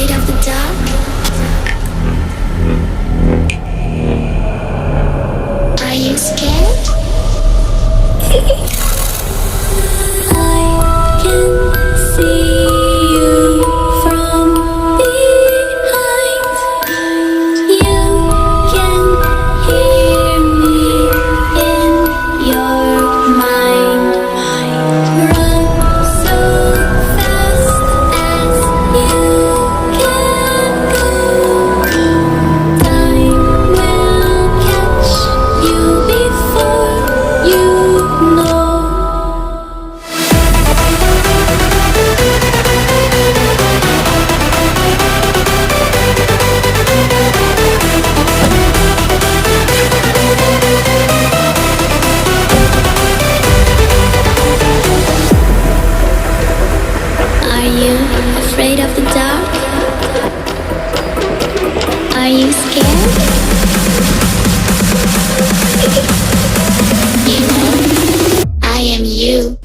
afraid of the dark? Are you scared? I can see you from behind. You can hear me in your mind. Run so fast as you can go. Time will catch you before you know. Are you afraid of the dark? Are you scared? You know, I am you.